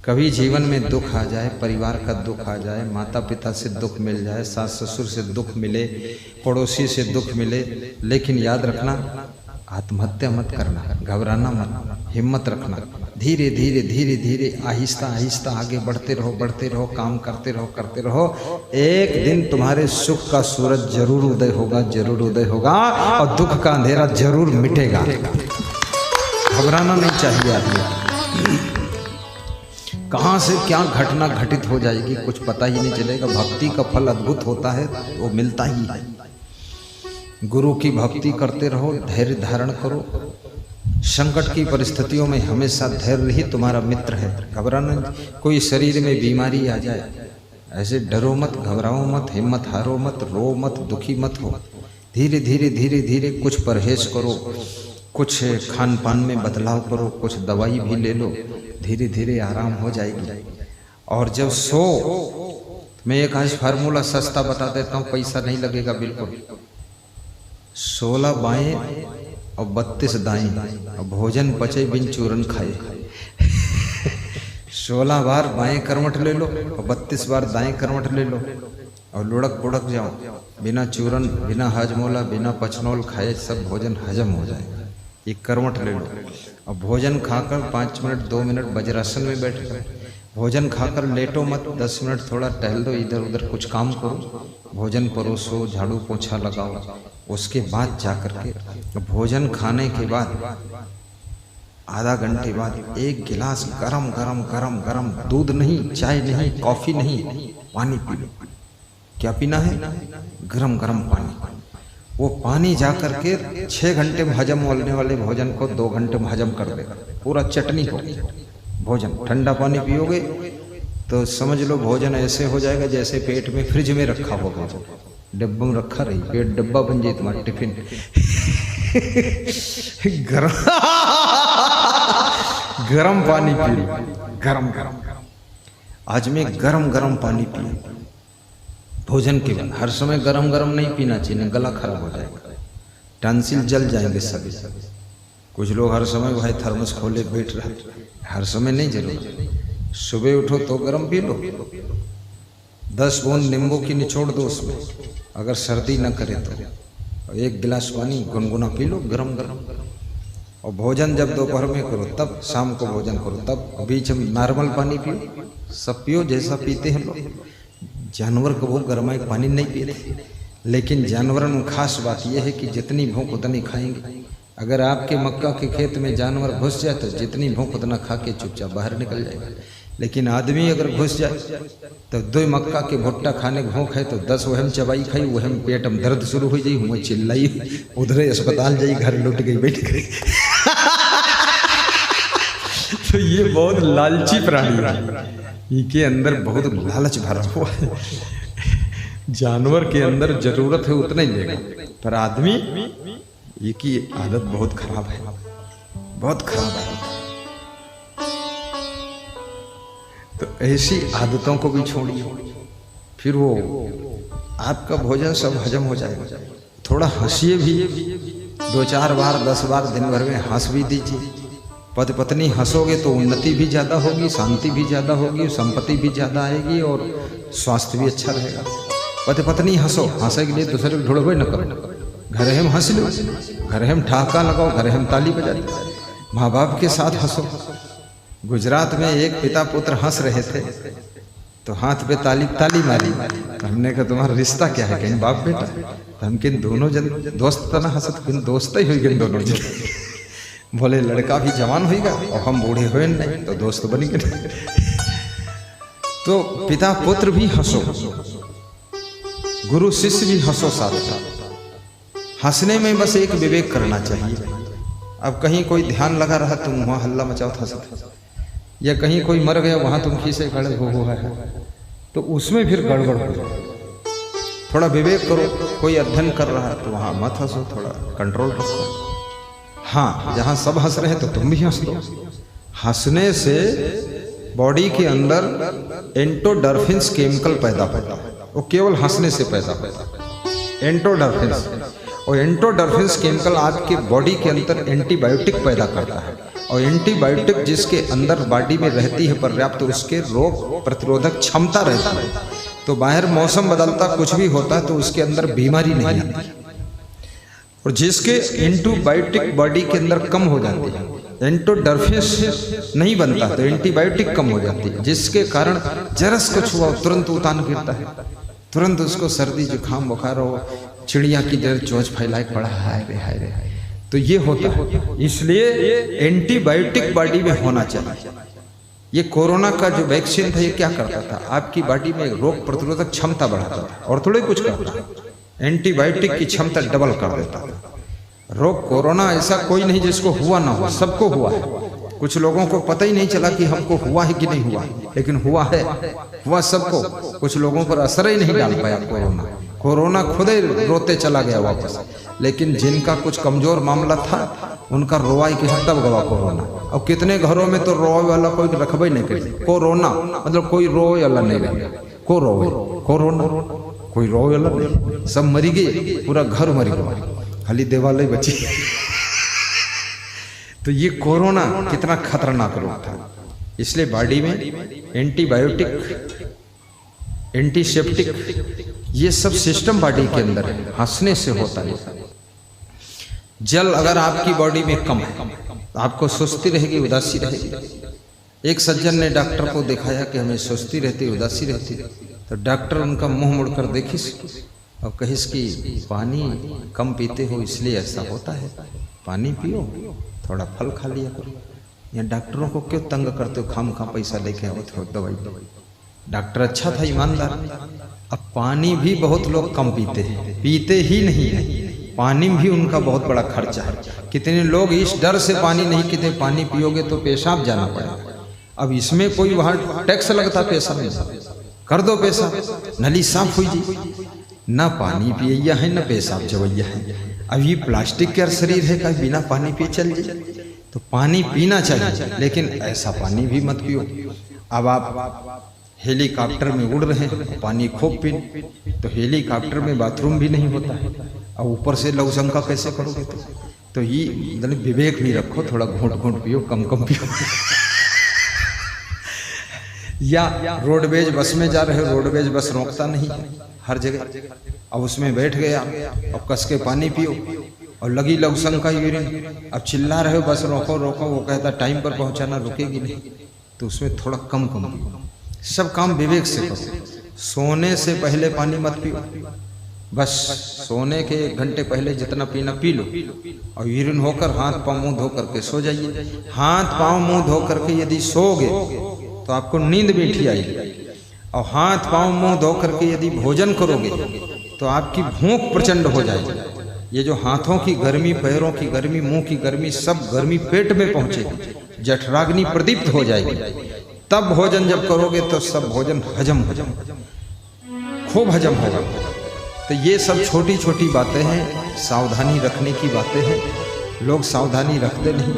कभी जीवन में दुख आ जाए, परिवार का दुख आ जाए, माता पिता से दुख मिल जाए, सास ससुर से दुख मिले, पड़ोसी से दुख मिले, लेकिन याद रखना आत्महत्या मत करना, घबराना मत, हिम्मत रखना। धीरे धीरे धीरे धीरे आहिस्ता आहिस्ता आगे बढ़ते रहो, काम करते रहो। एक दिन तुम्हारे सुख का सूरज जरूर उदय होगा और दुख का अंधेरा जरूर मिटेगा। घबराना नहीं चाहिए आदमी। कहाँ से क्या घटना घटित हो जाएगी कुछ पता ही नहीं चलेगा। भक्ति का फल अद्भुत होता है, वो मिलता ही है। गुरु की भक्ति करते रहो, धैर्य धारण करो। संकट की परिस्थितियों में हमेशा धैर्य ही तुम्हारा मित्र है। घबराना, कोई शरीर में बीमारी आ जाए ऐसे डरो मत, घबराओ मत, हिम्मत हारो मत, रो मत, दुखी मत हो। धीरे धीरे कुछ परहेज करो, कुछ खान पान में बदलाव करो, कुछ दवाई भी ले लो, धीरे धीरे आराम हो जाएगी। और जब सो, मैं एक आज फार्मूला सस्ता बता देता हूँ, पैसा नहीं लगेगा बिल्कुल। 16 बाएं और 32 दाएं, और भोजन पचे बिन चूरन खाए। 16 बार बाएं करवट ले लो और 32 बार दाएं करवट ले लो और लुढ़क पुढ़क जाओ, बिना चूरन, बिना हाजमोला, बिना पचनोल खाए सब भोजन हजम हो जाएगा। एक करवट ले लो और भोजन खाकर 5 मिनट 2 मिनट वज्रासन में बैठ जाओ। भोजन खाकर लेटो मत, 10 मिनट थोड़ा टहल दो, इधर उधर कुछ काम करो, भोजन परोसो, झाड़ू पोछा लगाओ। उसके बाद जाकर के भोजन खाने के बाद आधा घंटे बाद एक गिलास गरम दूध नहीं, चाय नहीं, कॉफी नहीं, पानी पी लो। क्या पीना है? गरम पानी। वो पानी जाकर के 6 घंटे में हजम होने वाले भोजन को 2 घंटे में हजम कर देगा, पूरा चटनी हो भोजन। ठंडा पानी पियोगे तो समझ लो भोजन ऐसे हो जाएगा जैसे पेट में फ्रिज में रखा होगा, डब्बा में रखा रही, पेट डब्बा बन जाए तुम्हारा टिफिन। गरम पानी पी लो, गरम। आज में गरम पानी पियो भोजन के बाद। हर समय गरम नहीं पीना चाहिए, गला खराब हो जाएगा, टॉन्सिल जल जाएंगे सभी। कुछ लोग हर समय भाई थर्मस खोले बैठ रहे, हर समय नहीं जरूर। सुबह उठो तो गरम पी लो, 10 बूंद नींबू की निचोड़ दो उसमें, अगर सर्दी न करे तो 1 गिलास पानी गुनगुना पी लो गरम। और भोजन जब दोपहर में करो तब, शाम को भोजन करो तब, बीच में नॉर्मल पानी पियो, सब पियो जैसा पीते हैं लोग। जानवर को भूख गरमाई पानी नहीं पीते, लेकिन जानवरों में खास बात यह है कि जितनी भूख उतनी खाएंगे। अगर आपके मक्का के खेत में जानवर घुस जाए तो जितनी भूख उतना खा के चुपचाप बाहर निकल जाएगा। लेकिन आदमी अगर घुस जाए तो 2 मक्का के भुट्टा खाने की भूख है तो 10 वहम चबाई खाई, वहम पेट में दर्द शुरू हो जाई, हुआ चिल्लाई, उधर अस्पताल जाई, घर लुट गई बैठ गई। तो ये बहुत लालची प्राणी है, इनके अंदर बहुत लालच भरा हुआ है। जानवर के अंदर जरूरत है उतना ही लेगा, पर आदमी ये की आदत बहुत खराब है, बहुत खराब आदत है। तो ऐसी आदतों को भी छोड़िए, फिर वो आपका भोजन सब हजम हो जाएगा। थोड़ा हंसिए भी, 2-4 बार 10 बार दिन भर में हंस भी दीजिए। पति पत्नी हंसोगे तो उन्नति भी ज़्यादा होगी, शांति भी ज़्यादा होगी, संपत्ति भी ज़्यादा आएगी और स्वास्थ्य भी अच्छा रहेगा। पति पत्नी हंसो, हंसे के लिए दूसरे को ढूंढो न करो, घर हम हंस लो, घर हम ठहाका लगाओ, घर हम ताली बजा दो, माँ बाप के साथ हंसो। गुजरात में एक पिता पुत्र हंस रहे थे तो हाथ पे ताली मारी। हमने कहा तुम्हारा रिश्ता क्या है? कहीं बाप बेटा। तो हम किन दोनों जन दोस्त तो ना हंसत, किन दोस्त ही हुई दोनों जन। बोले लड़का भी जवान होगा और हम बूढ़े हुए नहीं तो दोस्त बन गए। तो पिता पुत्र भी हंसो, गुरु शिष्य भी हंसो साथ साथ। हंसने में बस एक विवेक करना चाहिए। अब कहीं कोई ध्यान लगा रहा तुम वहां हल्ला मचाओ हंसत, या कहीं कोई मर गया वहां तुम खीसे खड़े हो है, तो उसमें फिर गड़बड़ हो। थोड़ा विवेक करो, कोई अध्ययन कर रहा है तो वहां मत हंसो, थोड़ा कंट्रोल रखो। हाँ, जहां सब हंस रहे हैं तो तुम भी हंस दो। हंसने से बॉडी के अंदर एंडोर्फिन्स केमिकल पैदा होता है, वो केवल हंसने से पैदा होता है एंडोर्फिन्स। और एंडोर्फिन्स केमिकल आपके बॉडी के अंदर एंटीबायोटिक पैदा करता है। और एंटीबायोटिक जिसके अंदर बॉडी में रहती है पर्याप्त, उसके रोग प्रतिरोधक क्षमता रहती है। तो बाहर मौसम बदलता कुछ भी होता है तो उसके अंदर बीमारी नहीं आती। और जिसके एंटीबायोटिक बॉडी के अंदर कम हो जाती है, एंटोडर्फिस नहीं बनता तो एंटीबायोटिक कम हो जाती है, जिसके कारण जरस कुछ हुआ तुरंत उतान गिरता है, तुरंत उसको सर्दी जुकाम बुखार हो, चिड़िया की तरह चोंच फैलाए पड़ा, हाय रे हाय रे। तो ये होता है, इसलिए एंटीबायोटिक बॉडी में होना चाहिए। ये कोरोना का जो वैक्सीन था ये क्या करता था, आपकी बॉडी में रोग प्रतिरोधक क्षमता बढ़ाता था और थोड़े कुछ करता था, एंटीबायोटिक की क्षमता डबल कर देता था। रोग कोरोना ऐसा कोई नहीं जिसको हुआ ना हो, सबको हुआ है। कुछ लोगों को पता ही नहीं चला कि हमको हुआ है कि नहीं हुआ, लेकिन हुआ है, हुआ सबको। कुछ लोगों पर असर ही नहीं डाल पाया कोरोना, कोरोना खुद ही रोते चला गया वापस। लेकिन जिनका कुछ कमजोर मामला था उनका रोवाई की तब गवा कोरोना। अब कितने घरों में तो रोए वाला कोई रखबे नहीं करे, कोरोना मतलब कोई रोए वाला नहीं रहे, को रोए कोरोना, कोई रोए वाला नहीं, सब मरी गए, पूरा घर मरी गया, खाली देवालय बची। तो ये कोरोना कितना खतरनाक रोग था। इसलिए बॉडी में एंटीबायोटिक, एंटीसेप्टिक, ये सब सिस्टम बॉडी के अंदर है, हंसने से होता है। जल अगर आपकी बॉडी में कम है तो आपको सुस्ती रहेगी, उदासी रहेगी। एक सज्जन ने डॉक्टर को दिखाया कि हमें सुस्ती रहती, उदासी रहती, तो डॉक्टर उनका मुंह मुड़कर देखिस और कहिस कि पानी कम पीते हो इसलिए ऐसा होता है, पानी पियो, थोड़ा फल खा लिया करो। या डॉक्टरों को क्यों तंग करते हो, खाम खा पैसा लेके आओ तो दवाई। डॉक्टर अच्छा था, ईमानदार। अब पानी भी बहुत लोग कम पीते हैं, पीते ही नहीं है, पानी भी उनका बहुत बड़ा खर्चा है। कितने लोग इस डर से पानी नहीं पीते, पानी पियोगे तो पेशाब जाना पड़ेगा। अब इसमें कोई वहाँ टैक्स लगता पेशाब में, कर दो पेशाब, नली साफ हुई जी, ना पानी पियैया है ना पेशाब जवैया है। अब ये प्लास्टिक का शरीर है का बिना पानी पिए चल जाए, तो पानी पीना चाहिए, लेकिन ऐसा पानी भी मत पियो। अब आप हेलीकॉप्टर में उड़ रहे हैं, पानी खूब पी, तो हेलीकॉप्टर में बाथरूम भी नहीं होता है, अब ऊपर से लघुशंका कैसे करोगे? तो ये मतलब विवेक भी रखो, थोड़ा घूंट घूंट पियो, कम कम पियो। या रोडवेज बस में जा रहे हो, रोडवेज बस रोकता नहीं हर जगह, अब उसमें बैठ गया, अब कस के पानी पियो, और लगी लघुशंका यूरिन, अब चिल्ला रहे हो बस रोको रोको, वो कहता टाइम पर पहुंचाना, रुकेगी नहीं, तो उसमें थोड़ा कम कम पियो। सब काम विवेक से करो। सोने से पहले पानी मत पियो, बस सोने के 1 घंटे पहले जितना पीना पी लो, और यूरिन होकर हाथ पाँव मुंह धो करके सो जाइए। हाथ पाँव मुंह धो करके यदि सोओगे तो आपको नींद मीठी आएगी, और हाथ पाँव मुंह धो करके यदि भोजन करोगे तो आपकी भूख प्रचंड हो जाएगी। ये जो हाथों की गर्मी, पैरों की गर्मी, मुंह की गर्मी, सब गर्मी पेट में पहुंचेगी, जठराग्नि प्रदीप्त हो जाएगी। तब भोजन जब करोगे तो सब भोजन हजम खूब हजम होगा। तो ये सब छोटी छोटी बातें हैं, सावधानी रखने की बातें हैं। लोग सावधानी रखते नहीं,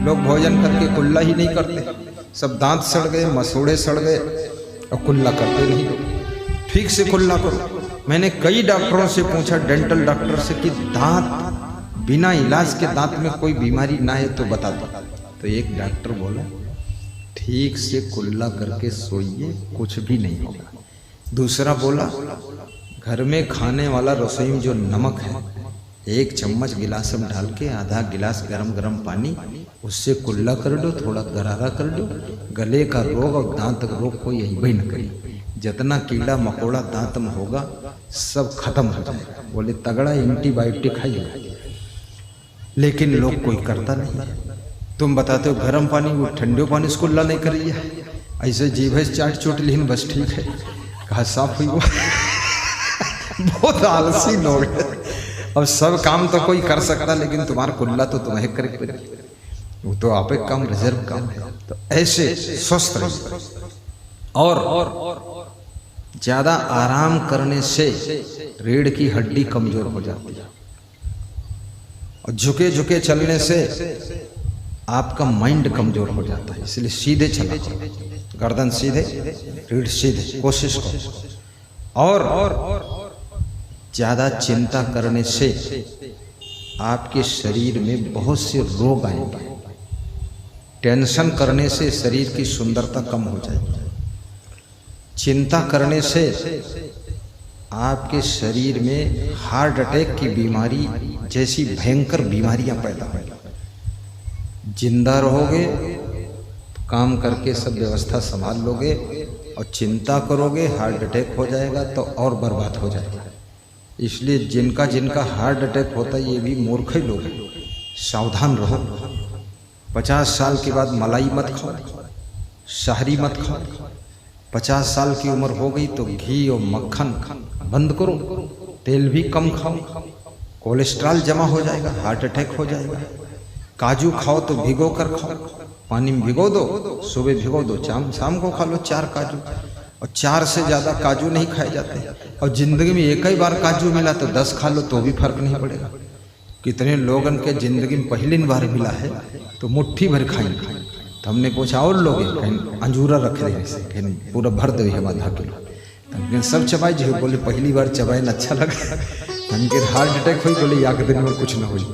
लोग भोजन करके कुल्ला ही नहीं करते, सब दांत सड़ गए, मसूड़े सड़ गए, और कुल्ला करते नहीं लोग। ठीक से कुल्ला करो। मैंने कई डॉक्टरों से पूछा, डेंटल डॉक्टर से, कि दांत बिना इलाज के दांत में कोई बीमारी ना है तो बता दो। तो एक डॉक्टर बोला, ठीक से कुल्ला करके सोइए, कुछ भी नहीं होगा। दूसरा बोला, घर में खाने वाला रसोई में जो नमक है, 1 चम्मच गिलास में डाल के आधा गिलास गरम गरम पानी, उससे कुल्ला कर दो, थोड़ा गरारा कर दो, गले का रोग और दांत का रोग कोई यही न करे। जितना कीड़ा मकोड़ा दांत में होगा सब खत्म हो जाएगा। बोले तगड़ा एंटीबायोटिक है, लेकिन लोग कोई करता नहीं। तुम बताते हो गर्म पानी, वो ठंडे पानी से कुल्ला नहीं कर रही है, ऐसे जीभ है चाट चोट लीन, बस ठीक है, कहा साफ हुई। वो बहुत आलसी लोग हैं। अब सब काम तो कोई कर सकता, लेकिन तुम्हारा कुल्ला तो तुम्हें करे, वो तो आप एक काम रिजर्व काम है। तो ऐसे स्वस्थ रहो। और ज्यादा आराम करने से रीढ़ की हड्डी कमजोर हो जाती है, और झुके झुके चलने से आपका माइंड कमजोर हो जाता है। इसलिए सीधे चला, गर्दन सीधे, रीढ़ सीधे, कोशिश करो। और ज्यादा चिंता करने से आपके शरीर में बहुत से रोग आएंगे। टेंशन करने से शरीर की सुंदरता कम हो जाएगी। चिंता करने से आपके शरीर में हार्ट अटैक की बीमारी जैसी भयंकर बीमारियां पैदा होंगी। जिंदा रहोगे तो काम करके सब व्यवस्था संभाल लोगे, और चिंता करोगे हार्ट अटैक हो जाएगा तो और बर्बाद हो जाएगा। इसलिए जिनका जिनका हार्ट अटैक होता है ये भी मूर्ख ही लोग हैं, सावधान रहो। 50 साल के बाद मलाई मत खाओ, शहरी मत खाओ। 50 साल की उम्र हो गई तो घी और मक्खन बंद करो, तेल भी कम खाओ, कोलेस्ट्रॉल जमा हो जाएगा, हार्ट अटैक हो जाएगा। काजू खाओ तो भिगो कर खाओ, पानी में भिगो दो, सुबह भिगो दो, शाम को खा लो 4 काजू। और 4 से ज़्यादा काजू नहीं खाए जाते। और ज़िंदगी में एक ही बार काजू मिला तो 10 खा लो तो भी फर्क नहीं पड़ेगा। कितने लोगन के ज़िंदगी में पहली बार मिला है तो मुट्ठी भर खाएंगे। तो हमने पूछा और लोग कहीं अंजूरा रख दे, कहीं पूरा भर दे हम आधा किलो, तो सब चबाई जी बोले पहली बार चबाए ना अच्छा लगा। हमके हार्ट अटैक हुई, बोले या के दिन में कुछ ना हुई,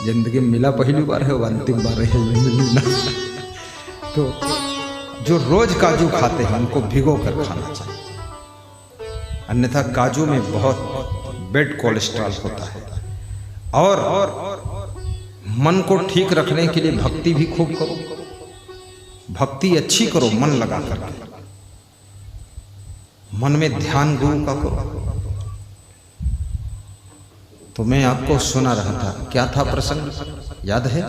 जिंदगी में मिला पहली बार है, वो अंतिम बार है। तो जो रोज काजू खाते हैं उनको भिगो कर खाना चाहिए, अन्यथा काजू में बहुत बैड कोलेस्ट्रॉल होता है। और मन को ठीक रखने के लिए भक्ति भी खूब करो, भक्ति अच्छी करो, मन लगा कर, मन में ध्यान गुरु का करो। तो मैं आपको सुना रहा था, क्या था प्रसंग याद है?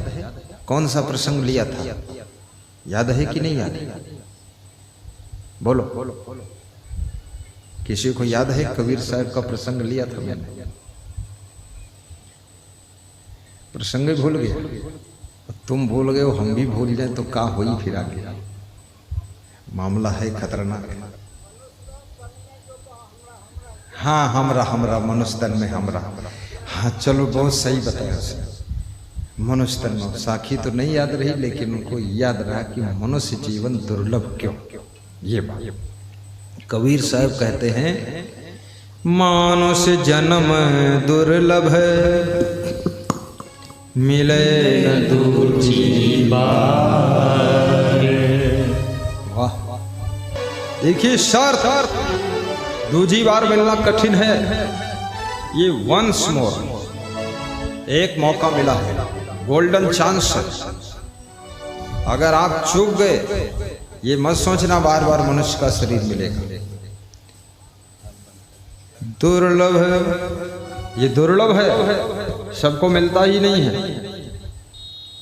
कौन सा प्रसंग लिया था, याद है कि नहीं याद? बोलो, किसी को याद है? कबीर साहब का प्रसंग लिया था मैंने, प्रसंग भूल गए। तुम भूल गए हो, हम भी भूल जाए तो क्या हो ही फिर आगे, मामला है खतरनाक। हाँ, हमरा मनुष्य तन में हमरा। हाँ चलो, बहुत सही बताया मनुष्य तन में। साखी तो नहीं याद रही, लेकिन उनको याद रहा कि मनुष्य जीवन दुर्लभ क्यों। ये बात कबीर साहब कहते हैं, मानुष जन्म दुर्लभ है, मिले न दूजी बार। वाह, देखिए शर्त, दूजी बार मिलना कठिन है। ये वंस मोर, एक मौका मिला है, गोल्डन चांस। अगर आप चूक गए, ये मत सोचना बार बार मनुष्य का शरीर मिलेगा। दुर्लभ है, ये दुर्लभ है, सबको मिलता ही नहीं है।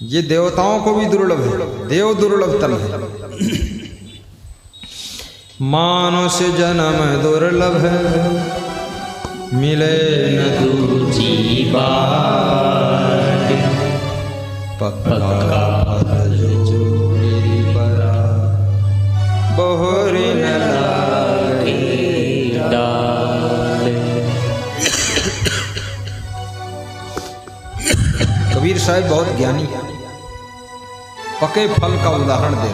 ये देवताओं को भी दुर्लभ है, देव दुर्लभ तन है। मानुष जन्म दुर्लभ है, मिले न दूजी बार। पक्का फल जोड़ी बरा, बोहरी न लागे डाल। कबीर साहब बहुत ज्ञानी है, पके फल का उदाहरण दे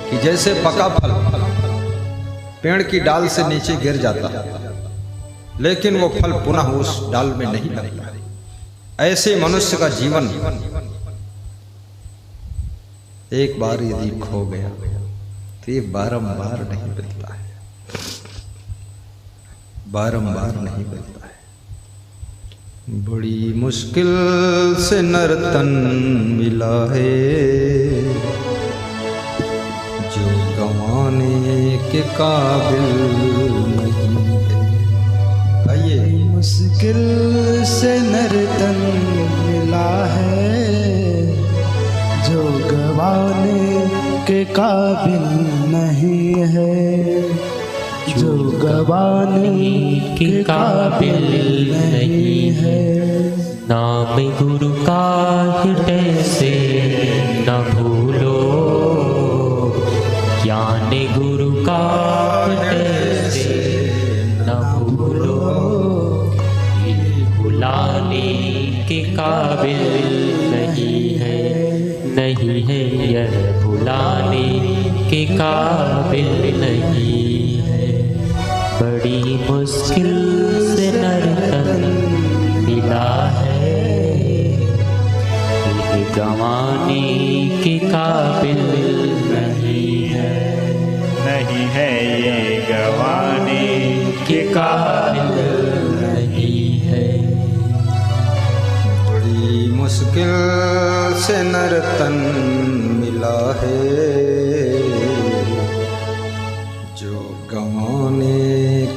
कि जैसे पका फल पेड़ की डाल से नीचे गिर जाता है, लेकिन वो फल पुनः उस डाल में नहीं लगता। ऐसे मनुष्य का जीवन एक बार यदि खो गया तो ये बारंबार नहीं मिलता है, बारंबार नहीं मिलता है। बड़ी मुश्किल से नर्तन मिला है, जो गंवाने के काबिल नहीं है। आइए, मुश्किल से नर्तन मिला है, जो गंवाने के काबिल नहीं है, जो गंवाने के काबिल नहीं है। नाम गुरु का हृदय से न भूलो, ज्ञान गुरु का हृदय से न भूलो। ये भुलाने के काबिल नहीं है, नहीं है यह भुलाने के काबिल नहीं है। बड़ी मुश्किल से नर्तन मिला है, ये गंवाने गंवाने के काबिल नहीं है, नहीं है ये गंवाने के काबिल नहीं है। बड़ी मुश्किल से नर्तन मिला है जो गंवाने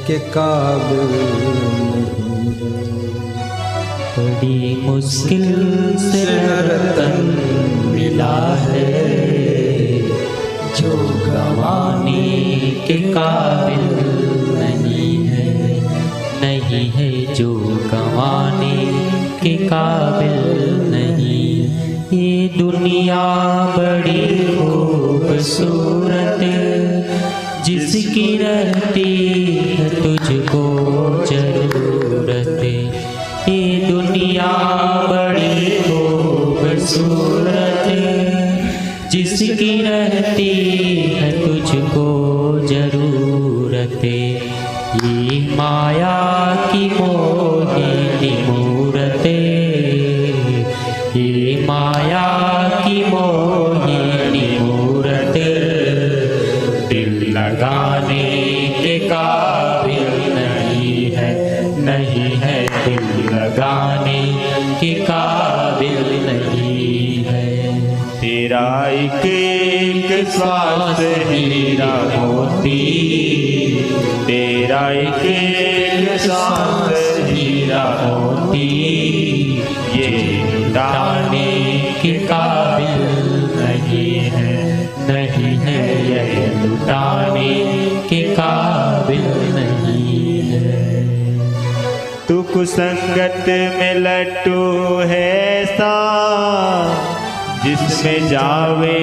के काबिल नहीं है। बड़ी मुश्किल से नर्तन मिला है जो गंवाने के काबिल नहीं है, नहीं है जो गंवाने के काबिल नहीं। ये दुनिया बड़ी खूबसूरत जिसकी रहती है तुझको जरूरत। ये दुनिया बड़ी खूबसूरत जिसकी रहती है तुझको जरूरत। ये माया की मोहिनी मूरत, ये माया की मोहिनी मूरत दिल लगाने के काबिल नहीं है, नहीं है दिल लगाने के काबिल नहीं है। तेरा एक एक श्वास हीरा मोती, तेरा एक एक श्वास हीरा मोती ये लुटाने के काबिल नहीं है, नहीं है यह लुटाने के काबिल नहीं है। तू कुसंगत में लट्टू है सा जिसमें जावे